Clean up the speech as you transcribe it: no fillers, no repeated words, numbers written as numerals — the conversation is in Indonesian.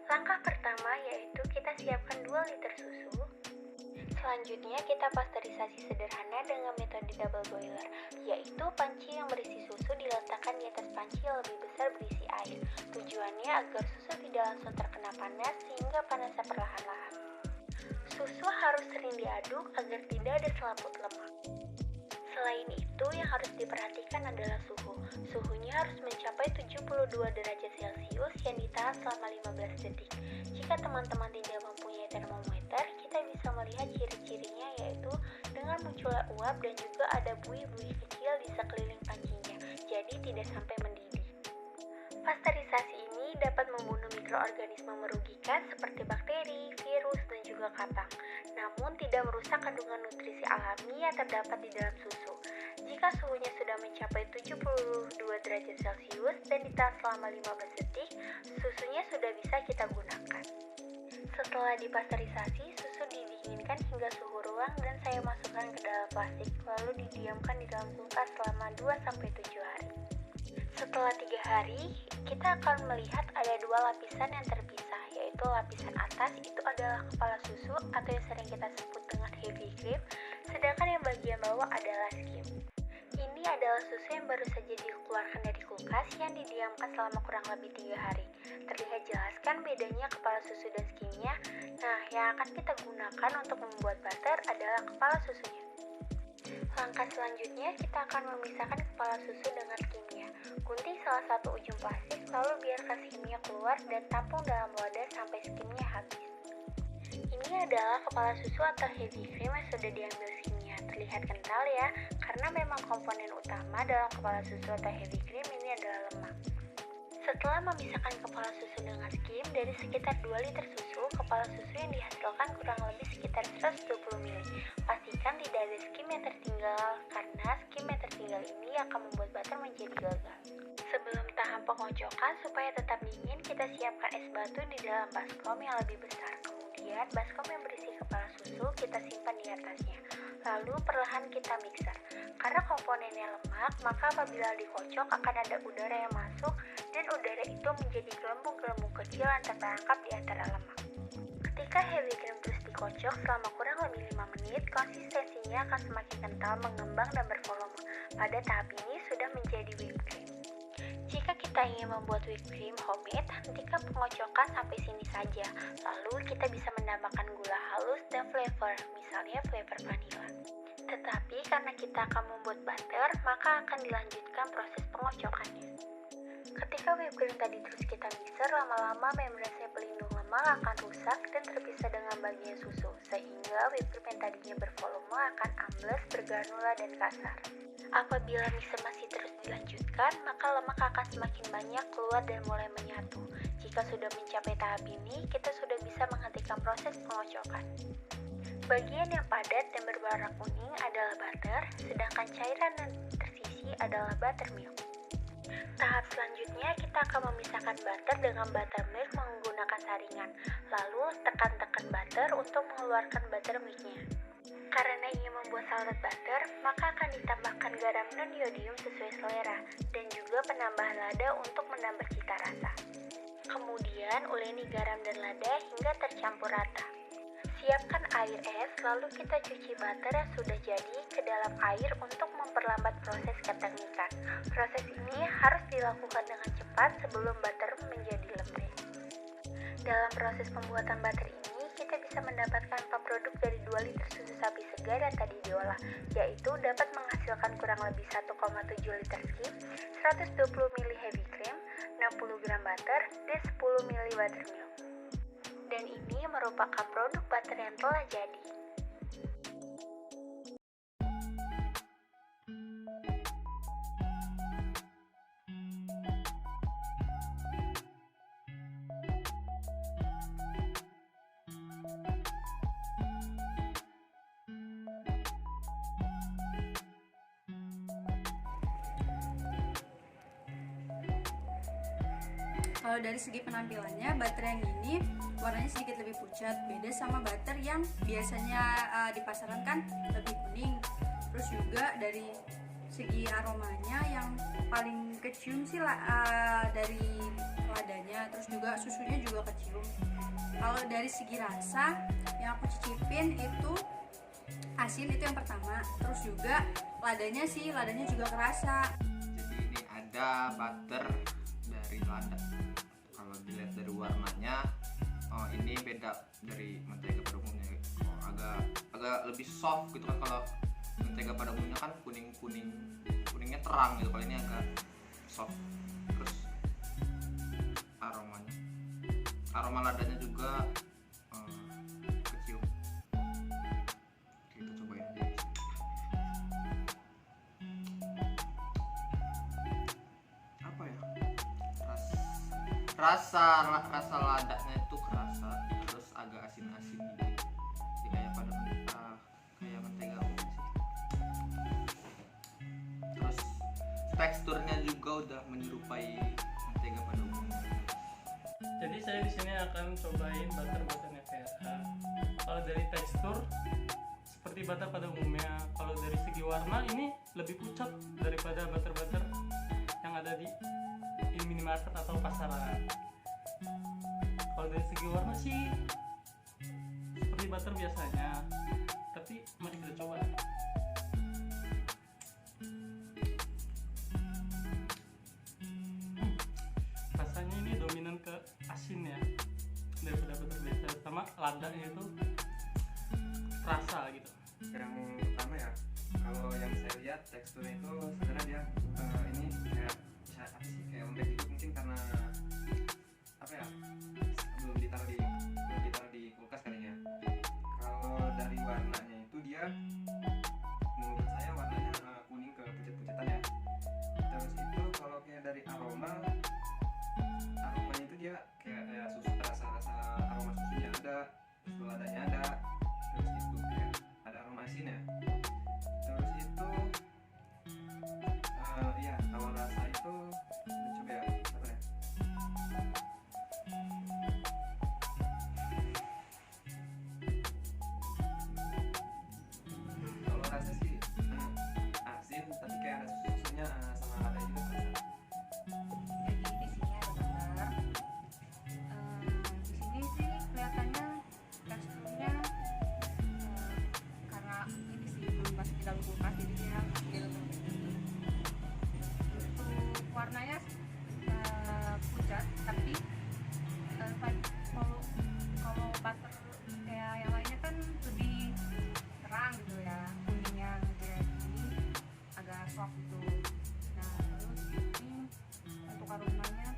Langkah pertama yaitu kita siapkan 2 liter susu. Selanjutnya kita pasteurisasi sederhana dengan metode double boiler, yaitu panci yang berisi susu diletakkan di atas panci yang lebih besar berisi air. Tujuannya agar susu tidak langsung terkena panas sehingga panasnya perlahan-lahan. Susu harus sering diaduk agar tidak ada selaput lemak. Selain itu, yang harus diperhatikan adalah suhu. Suhunya harus mencapai 72 derajat Celcius yang ditahan selama 15 detik. Jika teman-teman tidak mempunyai termometer, kita bisa melihat ciri-cirinya yaitu dengan munculnya uap dan juga ada buih-buih kecil di sekeliling pancinya, jadi tidak sampai mendidih. Pasteurisasi ini dapat membunuh mikroorganisme merugikan seperti bakteri, virus, dan juga kapang, namun tidak merusak kandungan nutrisi alami yang terdapat di dalam susu. Jika suhunya sudah mencapai 72 derajat Celcius dan ditahan selama 15 detik, susunya sudah bisa kita gunakan. Setelah dipasteurisasi, susu didinginkan hingga suhu ruang dan saya masukkan ke dalam plastik, lalu didiamkan di dalam kulkas selama 2-7 hari. Setelah 3 hari, kita akan melihat ada 2 lapisan yang terpisah, yaitu lapisan atas itu adalah kepala susu atau yang sering kita sebut dengan heavy cream, sedangkan yang bagian bawah adalah skim. Ini adalah susu yang baru saja dikeluarkan dari kulkas yang didiamkan selama kurang lebih 3 hari. Terlihat jelas kan bedanya kepala susu dan skimnya? Nah, yang akan kita gunakan untuk membuat butter adalah kepala susunya. Langkah selanjutnya, kita akan memisahkan kepala susu dengan skimnya. Gunting salah satu ujung plastik, lalu biarkan skimnya keluar dan tampung dalam wadah sampai skimnya habis. Ini adalah kepala susu atau heavy cream yang sudah diambil skimnya. Terlihat kental ya, karena memang komponen utama dalam kepala susu atau heavy cream ini adalah lemak. Setelah memisahkan kepala susu dengan skim, dari sekitar 2 liter susu, kepala susu yang dihasilkan kurang lebih sekitar 120 ml. Pastikan tidak ada skim yang tertinggal, karena skim yang tertinggal ini akan membuat butter menjadi gagal. Sebelum tahap pengocokan, supaya tetap dingin, kita siapkan es batu di dalam baskom yang lebih besar. Kemudian, baskom yang berisi kepala susu kita simpan di atasnya. Lalu perlahan kita mixer. Karena komponennya lemak, maka apabila dikocok akan ada udara yang masuk dan udara itu menjadi gelembung-gelembung kecil yang terperangkap di antara lemak. Ketika heavy cream terus dikocok selama kurang lebih 5 menit, konsistensinya akan semakin kental, mengembang, dan bervolume. Pada tahap ini sudah menjadi whipped cream. Jika kita ingin membuat whipped cream homemade, hentikan pengocokan sampai sini saja. Lalu kita bisa menambahkan gula halus dan flavor, misalnya flavor vanilla. Tetapi karena kita akan membuat butter, maka akan dilanjutkan proses pengocokannya. Ketika whipped cream tadi terus kita mixer, lama-lama membrane pelindung lemak akan rusak dan terpisah dengan bagian susu, sehingga whipped cream yang tadinya bervolume akan ambles, bergranula, dan kasar. Apabila mixer masih terus dilanjutkan, maka lemak akan semakin banyak keluar dan mulai menyatu. Jika sudah mencapai tahap ini, kita sudah bisa menghentikan proses pengocokan. Bagian yang padat dan berwarna kuning adalah butter, sedangkan cairan yang tersisi adalah buttermilk. Tahap selanjutnya, kita akan memisahkan butter dengan buttermilk menggunakan saringan. Lalu, tekan-tekan butter untuk mengeluarkan buttermilknya. Karena ingin membuat salad butter, maka akan ditambahkan garam non-iodium sesuai selera, dan juga penambahan lada untuk menambah cita rasa. Kemudian, uleni garam dan lada hingga tercampur rata. Siapkan air es, lalu kita cuci butter yang sudah jadi ke dalam air untuk memperlambat proses ketengikan. Proses ini harus dilakukan dengan cepat sebelum butter menjadi lembek. Dalam proses pembuatan butter ini, kita bisa mendapatkan 4 produk dari 2 liter susu sapi segar yang tadi diolah, yaitu dapat menghasilkan kurang lebih 1,7 liter skim, 120 ml heavy cream, 60 gram butter, dan 10 ml buttermilk. Dan ini merupakan produk butter yang telah jadi. Kalau dari segi penampilannya, butter yang ini warnanya sedikit lebih pucat, beda sama butter yang biasanya di pasaran kan lebih kuning. Terus juga dari segi aromanya yang paling kecium sih dari ladanya, terus juga susunya juga kecium. Kalau dari segi rasa yang aku cicipin itu asin, itu yang pertama. Terus juga ladanya juga kerasa. Jadi ini ada butter dari lada. Kalau dilihat dari warnanya, oh ini beda dari mentega pada umumnya. Oh, agak lebih soft gitu kan. Kalau mentega pada umumnya kan kuningnya terang gitu. Kalau ini agak soft. Terus aroma ladanya juga kecium. Kita cobain aja. Apa ya? Rasa ladanya itu kerasa, terus agak asin-asin gitu. Jadi kayak kayak mentega umum sih. Terus teksturnya juga udah menyerupai mentega pada umumnya. Jadi saya di sini akan cobain butter buatannya PRH. Kalau dari tekstur seperti butter pada umumnya. Kalau dari segi warna ini lebih pucat daripada butter yang ada di minimarket atau pasaran. Kalau dari segi warna sih seperti butter biasanya. Tapi mari kita coba. Rasanya ini dominan ke asin ya daripada butter biasa, sama ladanya itu rasa gitu. Yang pertama ya, kalau yang saya lihat teksturnya itu sebenarnya dia ini kayak apa sih, kayak lembek gitu, mungkin karena apa ya, belum ditaruh di kulkas kalinya. Kalau dari warnanya itu dia menurut saya warnanya kuning ke pucat-pucatan ya. Terus itu kalau kayak dari aromanya itu dia kayak susu, rasa aroma susunya ada, terus ladanya ada, terus itu kayak ada aroma asin ya. Terus itu iya, kalau rasa itu kita coba ya, apa ya? Kalau rasa sih asin, tapi kayak ada susunya sama lada juga kerasa. Jadi isinya ada butter. Di sini sih kelihatannya teksturnya karena ini sih belum masih di dalam kulkas, jadi dia kecil. Untuk warnanya pucat, tapi kalau butter kayak yang lainnya kan lebih terang gitu ya, kuningnya gitu ya. Ini agak soft gitu. Nah terus ini untuk aromanya